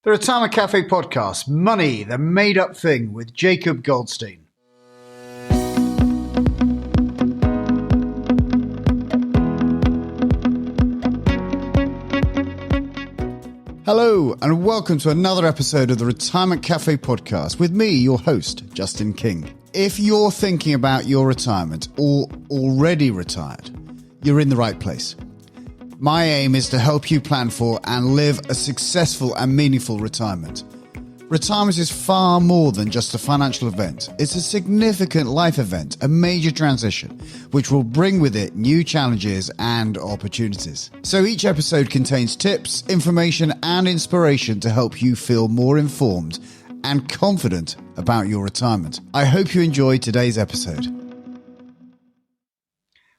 The Retirement Cafe podcast, Money, the Made-Up Thing with Jacob Goldstein. Hello and welcome to another episode of the Retirement Cafe podcast with me, your host, Justin King. If you're thinking about your retirement or already retired, you're in the right place. My aim is to help you plan for and live a successful and meaningful retirement. Retirement is far more than just a financial event. It's a significant life event, a major transition, which will bring with it new challenges and opportunities. So each episode contains tips, information, and inspiration to help you feel more informed and confident about your retirement. I hope you enjoyed today's episode.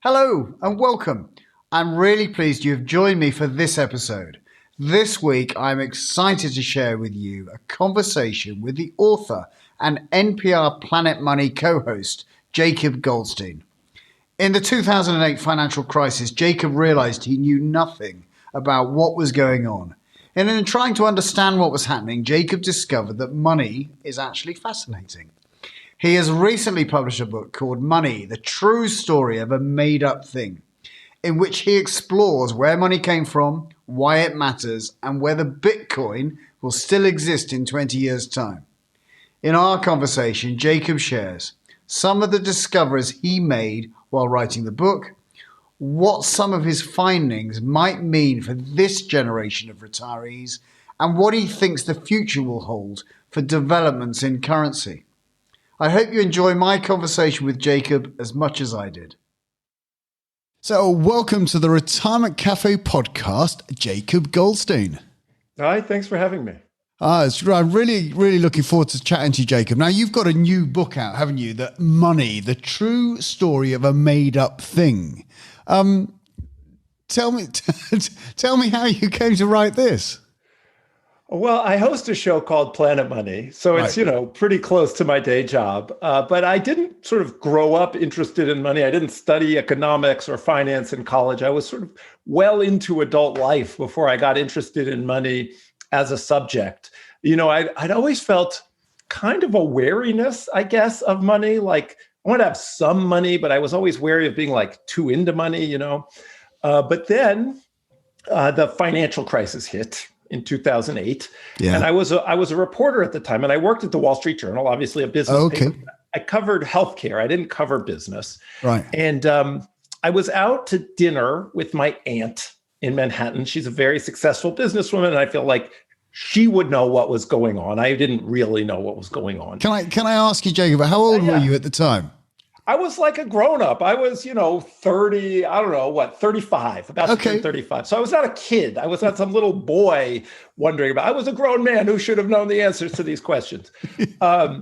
Hello and welcome. I'm really pleased you have joined me for this episode. This week, I'm excited to share with you a conversation with the author and NPR Planet Money co-host, Jacob Goldstein. In the 2008 financial crisis, Jacob realized he knew nothing about what was going on. And in trying to understand what was happening, Jacob discovered that money is actually fascinating. He has recently published a book called Money, the True Story of a Made-Up Thing, in which he explores where money came from, why it matters, and whether Bitcoin will still exist in 20 years' time. In our conversation, Jacob shares some of the discoveries he made while writing the book, what some of his findings might mean for this generation of retirees, and what he thinks the future will hold for developments in currency. I hope you enjoy my conversation with Jacob as much as I did. So welcome to the Retirement Cafe podcast, Jacob Goldstein. Hi, thanks for having me. I'm really looking forward to chatting to you, Jacob. Now, you've got a new book out, haven't you? That Money, the True Story of a Made-Up Thing. Tell me how you came to write this. Well, I host a show called Planet Money, so it's, pretty close to my day job. But I didn't sort of grow up interested in money. I didn't study economics or finance in college. I was sort of well into adult life before I got interested in money as a subject. I'd always felt kind of a wariness, I guess, of money. Like, I want to have some money, but I was always wary of being like too into money, But then the financial crisis hit in 2008. Yeah. And I was a reporter at the time, and I worked at the Wall Street Journal, obviously a business paper. I covered healthcare. I didn't cover business. Right. And I was out to dinner with my aunt in Manhattan. She's a very successful businesswoman, and I feel like she would know what was going on. I didn't really know what was going on. Can I ask you, Jacob, how old were you at the time? I was like a grown-up. I was, 30, 35, about to turn 35. So I was not a kid. I was not some little boy wondering about. I was a grown man who should have known the answers to these questions. But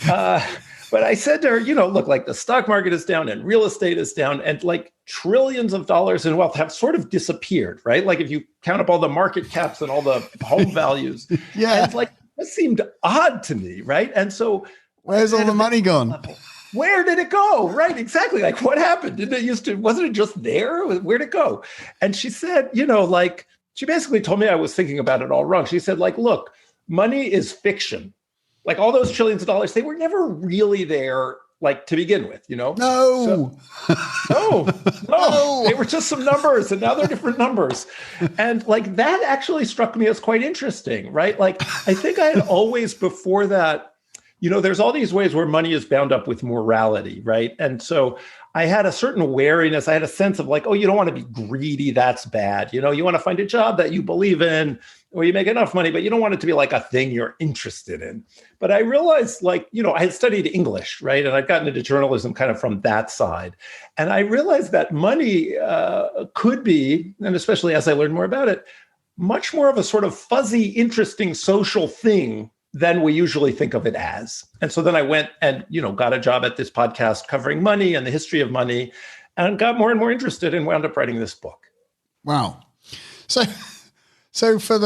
I said to her, look, like the stock market is down and real estate is down and like trillions of dollars in wealth have sort of disappeared, right? Like if you count up all the market caps and all the home values. Yeah. And it's like, it seemed odd to me, right? And so where's all the money gone? Where did it go? Right, exactly. Like what happened? Wasn't it just there? Where'd it go? And she said, she basically told me I was thinking about it all wrong. She said, look, money is fiction. Like all those trillions of dollars, they were never really there, like to begin with, No. No. They were just some numbers and now they're different numbers. And like that actually struck me as quite interesting, right? Like I think I had always before that, there's all these ways where money is bound up with morality, right? And so I had a certain wariness. I had a sense of like, oh, you don't want to be greedy. That's bad. You want to find a job that you believe in or you make enough money, but you don't want it to be like a thing you're interested in. But I realized I had studied English, right? And I'd gotten into journalism kind of from that side. And I realized that money could be, and especially as I learned more about it, much more of a sort of fuzzy, interesting social thing than we usually think of it as. And so then I went and, got a job at this podcast covering money and the history of money and got more and more interested and wound up writing this book. Wow. So for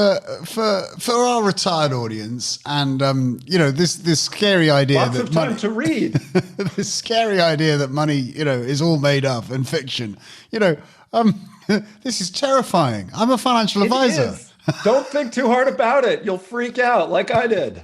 our retired audience and, this scary idea Lots of time to read. This scary idea that money, is all made up and fiction, this is terrifying. I'm a financial advisor. Don't think too hard about it. You'll freak out like I did.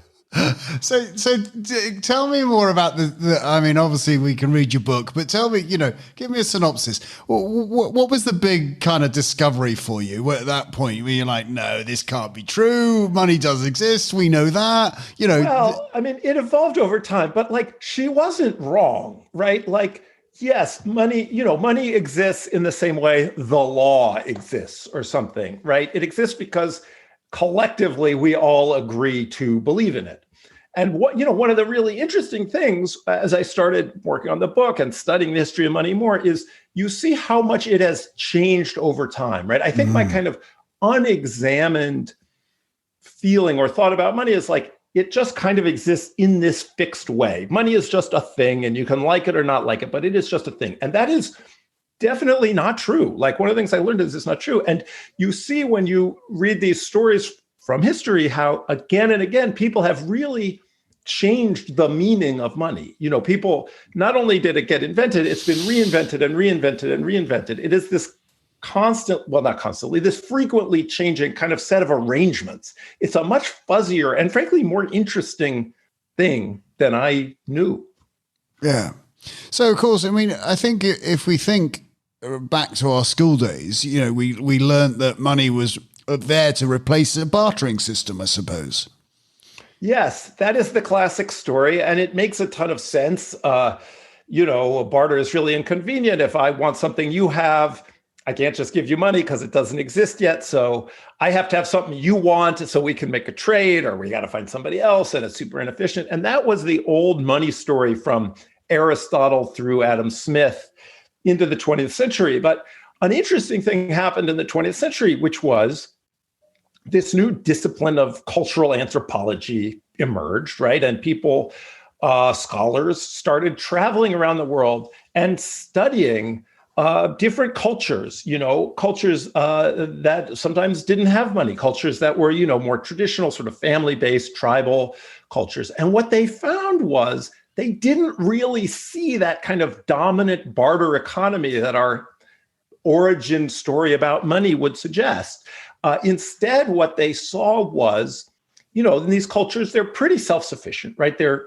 Tell me more about I mean, obviously we can read your book, but tell me, give me a synopsis. What was the big kind of discovery for you at that point where you're like, no, this can't be true. Money does exist. We know that, Well, I mean, it evolved over time, but like she wasn't wrong, right? Like, yes, money exists in the same way the law exists or something, right? It exists because collectively we all agree to believe in it. And one of the really interesting things as I started working on the book and studying the history of money more is you see how much it has changed over time, right? I think my kind of unexamined feeling or thought about money is like, it just kind of exists in this fixed way. Money is just a thing and you can like it or not like it, but it is just a thing. And that is definitely not true. Like one of the things I learned is it's not true. And you see when you read these stories from history, how again and again, people have really changed the meaning of money. People, not only did it get invented, it's been reinvented and reinvented and reinvented. It is this not constantly, this frequently changing kind of set of arrangements. It's a much fuzzier and frankly more interesting thing than I knew. Yeah. So, of course, I mean, I think if we think back to our school days, we learned that money was there to replace a bartering system, I suppose. Yes, that is the classic story, and it makes a ton of sense. A barter is really inconvenient. If I want something you have, I can't just give you money because it doesn't exist yet. So I have to have something you want so we can make a trade, or we got to find somebody else, and it's super inefficient. And that was the old money story from Aristotle through Adam Smith into the 20th century. But an interesting thing happened in the 20th century, which was this new discipline of cultural anthropology emerged, right? And people, scholars, started traveling around the world and studying different cultures, cultures that sometimes didn't have money, cultures that were, more traditional, sort of family-based, tribal cultures. And what they found was they didn't really see that kind of dominant barter economy that our origin story about money would suggest. Instead, what they saw was, in these cultures, they're pretty self-sufficient, right? They're,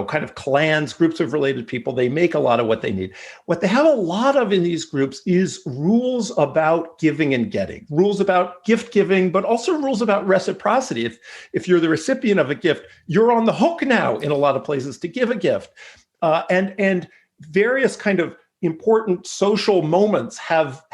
kind of clans, groups of related people. They make a lot of what they need. What they have a lot of in these groups is rules about giving and getting, rules about gift giving, but also rules about reciprocity. If you're the recipient of a gift, you're on the hook now in a lot of places to give a gift. And various kind of important social moments have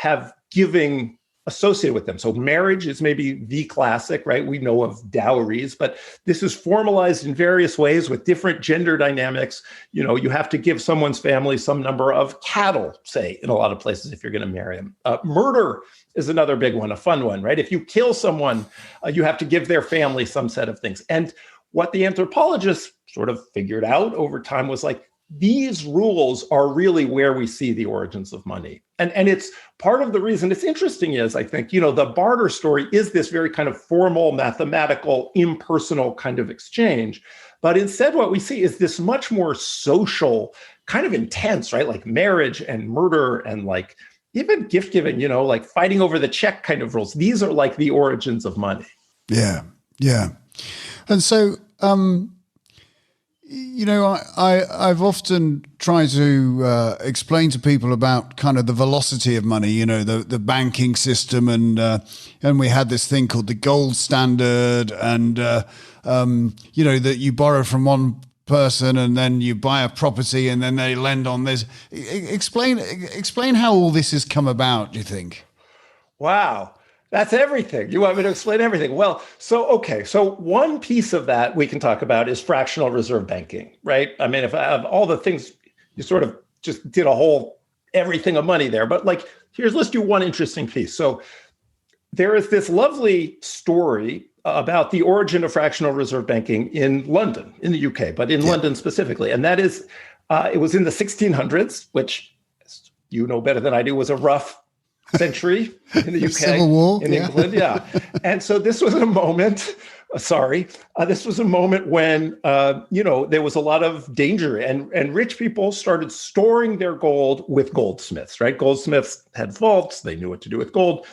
giving associated with them. So marriage is maybe the classic, right? We know of dowries, but this is formalized in various ways with different gender dynamics. You have to give someone's family some number of cattle, say, in a lot of places if you're going to marry them. Murder is another big one, a fun one, right? If you kill someone, you have to give their family some set of things. And what the anthropologists sort of figured out over time was like, these rules are really where we see the origins of money. And it's part of the reason it's interesting is, I think, the barter story is this very kind of formal, mathematical, impersonal kind of exchange. But instead, what we see is this much more social, kind of intense, right? Like marriage and murder and like even gift giving, like fighting over the check kind of rules. These are like the origins of money. Yeah. Yeah. And so, I've often tried to explain to people about kind of the velocity of money, the banking system, and we had this thing called the gold standard, and that you borrow from one person and then you buy a property and then they lend on this. Explain how all this has come about, do you think? Wow. That's everything. You want me to explain everything? Well, so one piece of that we can talk about is fractional reserve banking, right? I mean, if I have all the things, you sort of just did a whole everything of money there. But like, let's do one interesting piece. So there is this lovely story about the origin of fractional reserve banking in London, in the UK, but in London specifically. And that is, it was in the 1600s, which you know better than I do, was a rough century in the UK, Civil War, in England. Yeah. And so this was a moment, this was a moment when, there was a lot of danger and rich people started storing their gold with goldsmiths, right? Goldsmiths had vaults. They knew what to do with gold.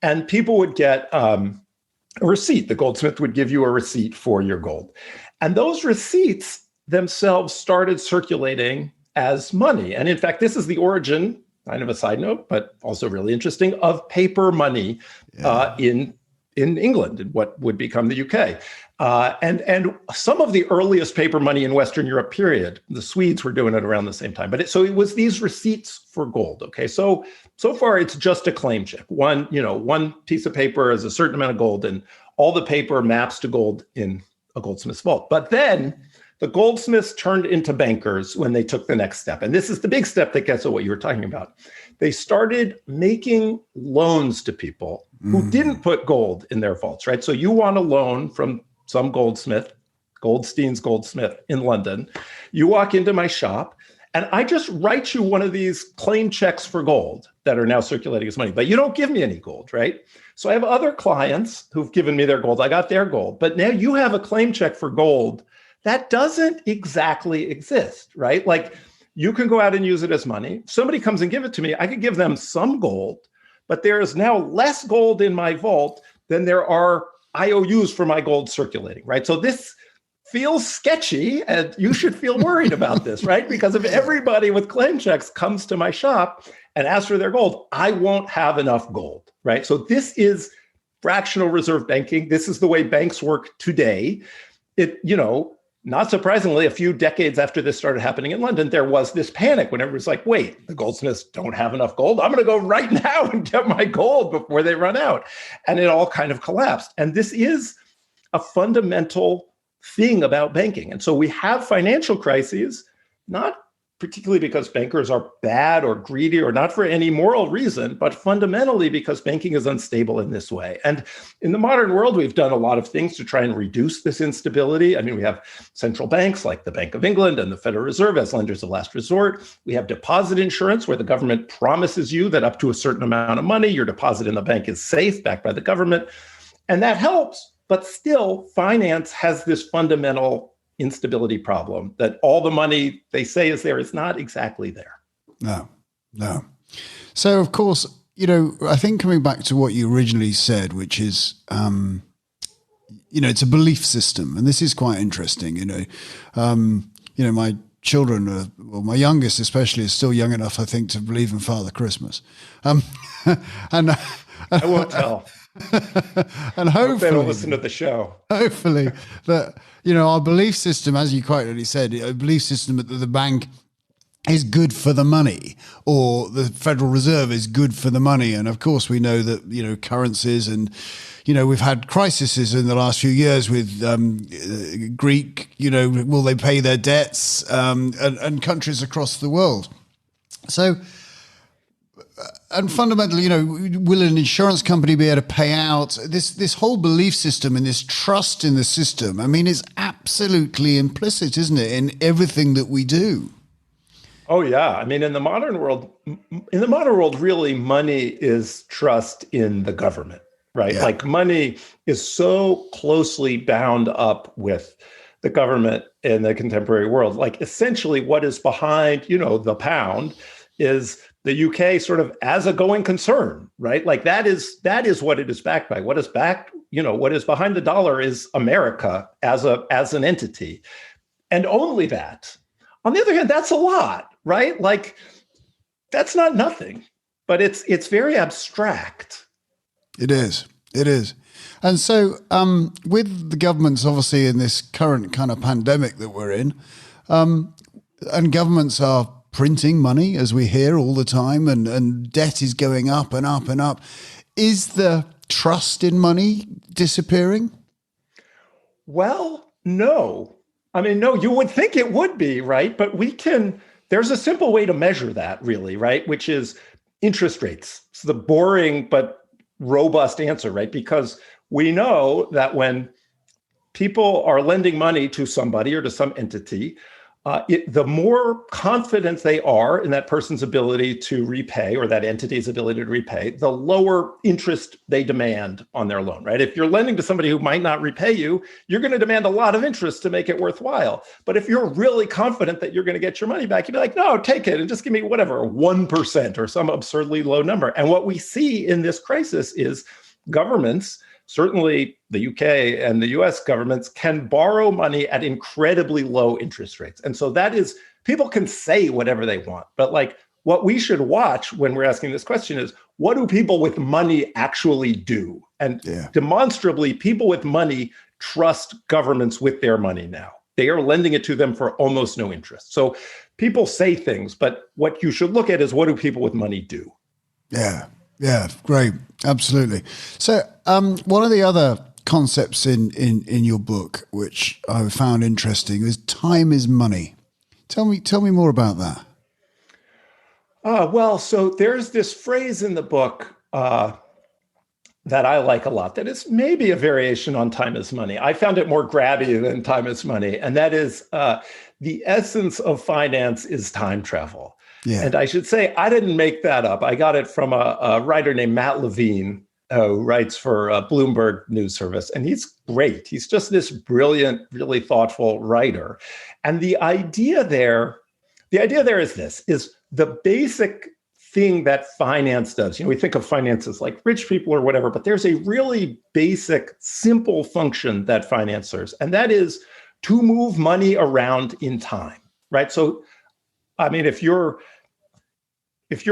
And people would get a receipt. The goldsmith would give you a receipt for your gold. And those receipts themselves started circulating as money. And in fact, this is the origin, kind of a side note, but also really interesting, of paper money in England, in what would become the UK. And some of the earliest paper money in Western Europe period, the Swedes were doing it around the same time. But so it was these receipts for gold. Okay, so far it's just a claim check. One piece of paper is a certain amount of gold, and all the paper maps to gold in a goldsmith's vault. But then the goldsmiths turned into bankers when they took the next step. And this is the big step that gets at what you were talking about. They started making loans to people who didn't put gold in their vaults, right? So you want a loan from some goldsmith, Goldstein's goldsmith in London. You walk into my shop and I just write you one of these claim checks for gold that are now circulating as money, but you don't give me any gold, right? So I have other clients who've given me their gold. I got their gold, but now you have a claim check for gold that doesn't exactly exist, right? Like you can go out and use it as money. Somebody comes and give it to me. I could give them some gold, but there is now less gold in my vault than there are IOUs for my gold circulating, right? So this feels sketchy and you should feel worried about this, right? Because if everybody with claim checks comes to my shop and asks for their gold, I won't have enough gold, right? So this is fractional reserve banking. This is the way banks work today. Not surprisingly, a few decades after this started happening in London, there was this panic when everyone's like, wait, the goldsmiths don't have enough gold. I'm going to go right now and get my gold before they run out. And it all kind of collapsed. And this is a fundamental thing about banking. And so we have financial crises, not particularly because bankers are bad or greedy or not for any moral reason, but fundamentally because banking is unstable in this way. And in the modern world, we've done a lot of things to try and reduce this instability. I mean, we have central banks like the Bank of England and the Federal Reserve as lenders of last resort. We have deposit insurance where the government promises you that up to a certain amount of money, your deposit in the bank is safe, backed by the government. And that helps, but still finance has this fundamental instability problem that all the money they say is there is not exactly there. No. So, of course, I think coming back to what you originally said, which is, it's a belief system. And this is quite interesting. My children, my youngest especially, is still young enough, I think, to believe in Father Christmas. And I won't tell. And hopefully they don't listen to the show. Hopefully that, our belief system, as you quite rightly said, a belief system that the bank is good for the money or the Federal Reserve is good for the money. And of course we know that, currencies and, we've had crises in the last few years with Greek, will they pay their debts, and countries across the world. So, and fundamentally, will an insurance company be able to pay out? This whole belief system and this trust in the system, I mean, is absolutely implicit, isn't it, in everything that we do? Oh, yeah. I mean, in the modern world, really, money is trust in the government, right? Yeah. Like money is so closely bound up with the government in the contemporary world. Like essentially what is behind, the pound is the UK sort of as a going concern, right? Like that is what it is backed by. What is backed, what is behind the dollar is America as an entity. And only that. On the other hand, that's a lot, right? Like that's not nothing, but it's very abstract. It is. And so with the governments, obviously, in this current kind of pandemic that we're in, and governments are printing money, as we hear all the time, and debt is going up and up and up. Is the trust in money disappearing? Well, no. I mean, no, you would think it would be, right? But there's a simple way to measure that, really, right? Which is interest rates. It's the boring but robust answer, right? Because we know that when people are lending money to somebody or to some entity, the more confident they are in that person's ability to repay or that entity's ability to repay, the lower interest they demand on their loan, right? If you're lending to somebody who might not repay you, you're going to demand a lot of interest to make it worthwhile. But if you're really confident that you're going to get your money back, you'd be like, no, take it and just give me whatever, 1% or some absurdly low number. And what we see in this crisis is governments certainly the UK and the US governments can borrow money at incredibly low interest rates. And so that is, people can say whatever they want, but like what we should watch when we're asking this question is, what do people with money actually do? And demonstrably, people with money trust governments with their money now. They are lending it to them for almost no interest. So people say things, but what you should look at is, what do people with money do? Yeah, great. Absolutely. So one of the other concepts in your book, which I found interesting, is time is money. Tell me more about that. Well, so there's this phrase in the book that I like a lot, that is maybe a variation on time is money. I found it more grabby than time is money. And that is the essence of finance is time travel. Yeah. And I should say, I didn't make that up. I got it from a writer named Matt Levine, who writes for Bloomberg News Service. And he's great. He's just this brilliant, really thoughtful writer. And the idea there is this, is the basic thing that finance does. We think of finance as like rich people or whatever, but there's a really basic, simple function that finance serves, and that is to move money around in time, right? So, I mean, if your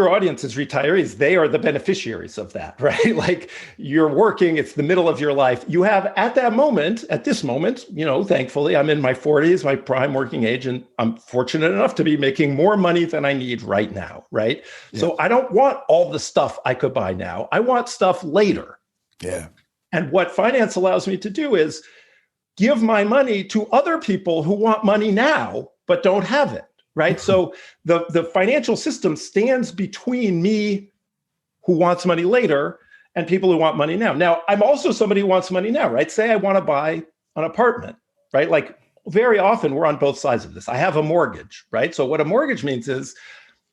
audience is retirees, they are the beneficiaries of that, right? Like, you're working, it's the middle of your life. You have at this moment, thankfully, I'm in my 40s, my prime working age, and I'm fortunate enough to be making more money than I need right now, right? Yeah. So I don't want all the stuff I could buy now. I want stuff later. Yeah. And what finance allows me to do is give my money to other people who want money now, but don't have it. Right. So the financial system stands between me, who wants money later, and people who want money now. Now, I'm also somebody who wants money now, right? Say I want to buy an apartment, right? Like, very often we're on both sides of this. I have a mortgage, right? So what a mortgage means is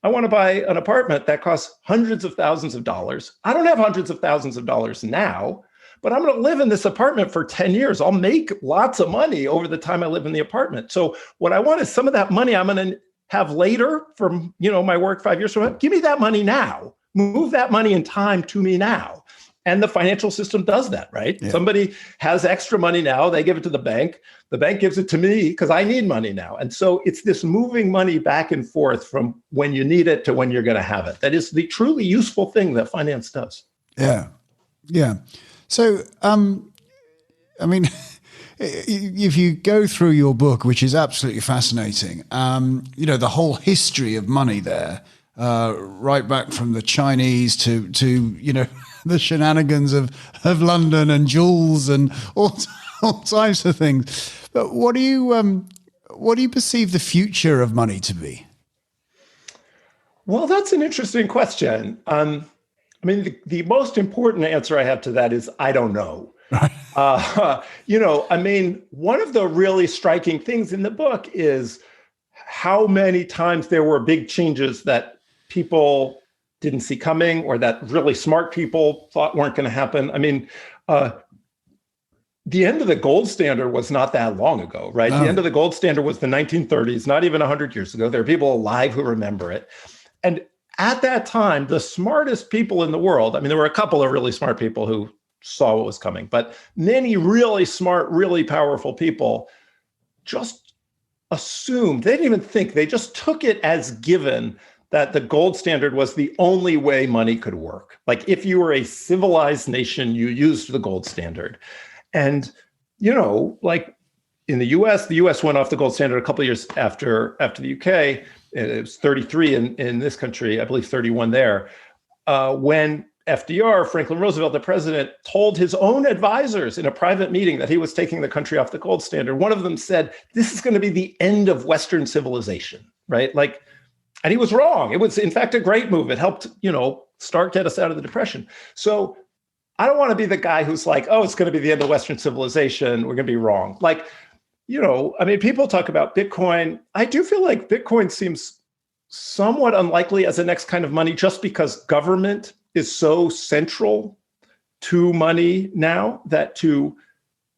I want to buy an apartment that costs hundreds of thousands of dollars. I don't have hundreds of thousands of dollars now, but I'm going to live in this apartment for 10 years. I'll make lots of money over the time I live in the apartment. So what I want is some of that money I'm going to have later from, my work 5 years from now. Give me that money now. Move that money in time to me now. And the financial system does that, right? Yeah. Somebody has extra money now. They give it to the bank. The bank gives it to me because I need money now. And so it's this moving money back and forth from when you need it to when you're going to have it. That is the truly useful thing that finance does. Yeah. Yeah. So, I mean, if you go through your book, which is absolutely fascinating, the whole history of money there, right back from the Chinese to the shenanigans of London and jewels and all types of things. But what do you perceive the future of money to be? Well, that's an interesting question. The most important answer I have to that is I don't know. One of the really striking things in the book is how many times there were big changes that people didn't see coming, or that really smart people thought weren't going to happen. The end of the gold standard was not that long ago, right? No. The end of the gold standard was the 1930s, not even 100 years ago. There are people alive who remember it. And at that time, the smartest people in the world, there were a couple of really smart people who saw what was coming, but many really smart, really powerful people just assumed, they didn't even think, they just took it as given that the gold standard was the only way money could work. Like, if you were a civilized nation, you used the gold standard. And, like in the US went off the gold standard a couple of years after the UK. It was 33 in this country, I believe 31 there, when FDR, Franklin Roosevelt, the president, told his own advisors in a private meeting that he was taking the country off the gold standard. One of them said, this is going to be the end of Western civilization, right? And he was wrong. It was, in fact, a great move. It helped, get us out of the Depression. So I don't want to be the guy who's like, oh, it's going to be the end of Western civilization. We're going to be wrong. People talk about Bitcoin. I do feel like Bitcoin seems somewhat unlikely as the next kind of money, just because government is so central to money now, that to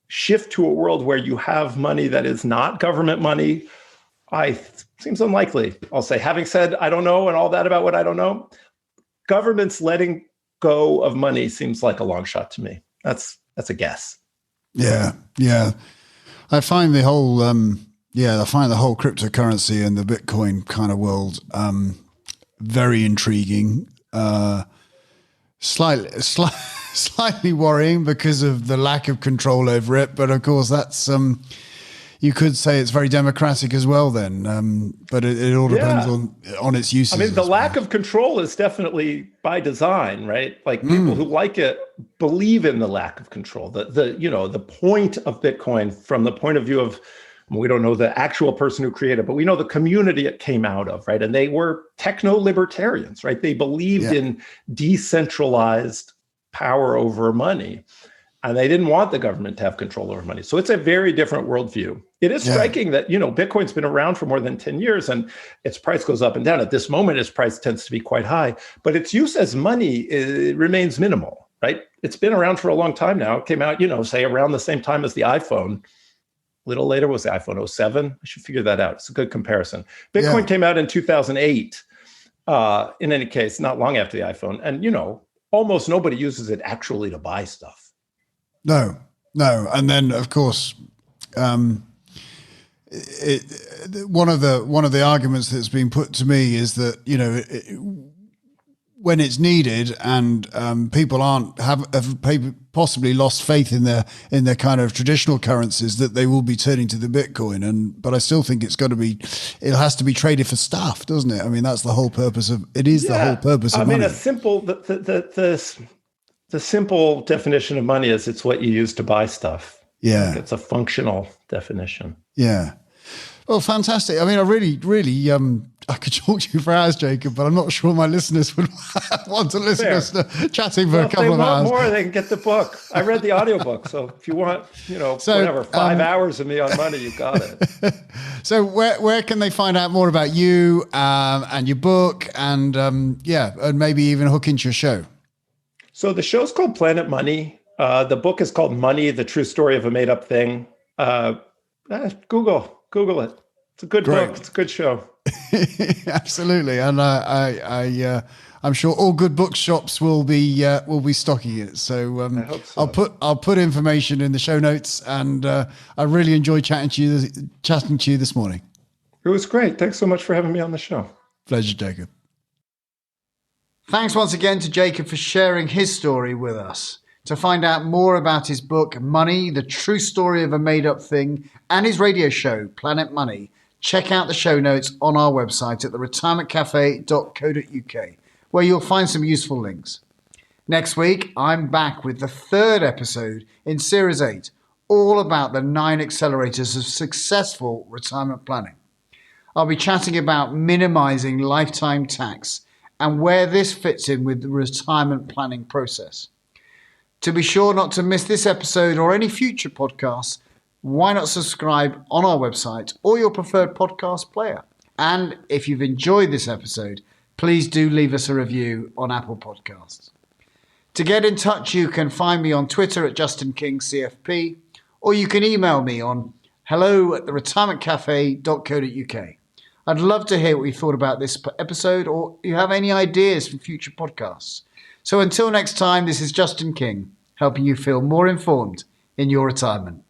shift to a world where you have money that is not government money, seems unlikely. I'll say, having said I don't know and all that about what I don't know, governments letting go of money seems like a long shot to me. That's That's a guess. Yeah. I find the whole cryptocurrency and the Bitcoin kind of world very intriguing. Slightly worrying because of the lack of control over it, but of course that's you could say it's very democratic as well then, but it all depends on its uses. I mean, the lack of control is definitely by design, right? Like people who like it believe in the lack of control. The point of Bitcoin from the point of view of, we don't know the actual person who created it, but we know the community it came out of, right? And they were techno-libertarians, right? They believed in decentralized power over money, and they didn't want the government to have control over money. So it's a very different worldview. It is striking that, Bitcoin's been around for more than 10 years and its price goes up and down. At this moment, its price tends to be quite high, but its use as money remains minimal, right? It's been around for a long time now. It came out, say around the same time as the iPhone. A little later was the iPhone 07. I should figure that out. It's a good comparison. Bitcoin came out in 2008. In any case, not long after the iPhone. And, almost nobody uses it actually to buy stuff. No. And then, of course, one of the arguments that's been put to me is that, when it's needed and people have possibly lost faith in their kind of traditional currencies, that they will be turning to the Bitcoin. But I still think it has to be traded for stuff, doesn't it? I mean, that's the whole purpose of it. Is the whole purpose of money. The simple definition of money is it's what you use to buy stuff. Yeah, it's a functional definition. Yeah. Well, fantastic. I mean, I really, I could talk to you for hours, Jacob, but I'm not sure my listeners would want to listen to us chatting for a couple of hours. If they want more, they can get the book. I read the audiobook, so if you want, 5 hours of me on money, you got it. So where can they find out more about you and your book and maybe even hook into your show? So the show's called Planet Money. The book is called Money, The True Story of a Made Up Thing. Google it. It's a good book. It's a good show. Absolutely, and I'm sure all good bookshops will be stocking it. So, I hope so. I'll put information in the show notes, and I really enjoyed chatting to you this morning. It was great. Thanks so much for having me on the show. Pleasure, Jacob. Thanks once again to Jacob for sharing his story with us. To find out more about his book, Money, The True Story of a Made-Up Thing, and his radio show, Planet Money, check out the show notes on our website at theretirementcafe.co.uk, where you'll find some useful links. Next week, I'm back with the third episode in Series 8, all about the 9 accelerators of successful retirement planning. I'll be chatting about minimizing lifetime tax and where this fits in with the retirement planning process. To be sure not to miss this episode or any future podcasts, why not subscribe on our website or your preferred podcast player? And if you've enjoyed this episode, please do leave us a review on Apple Podcasts. To get in touch, you can find me on Twitter at JustinKingCFP, or you can email me on hello@theretirementcafe.co.uk. I'd love to hear what you thought about this episode, or you have any ideas for future podcasts. So until next time, this is Justin King, helping you feel more informed in your retirement.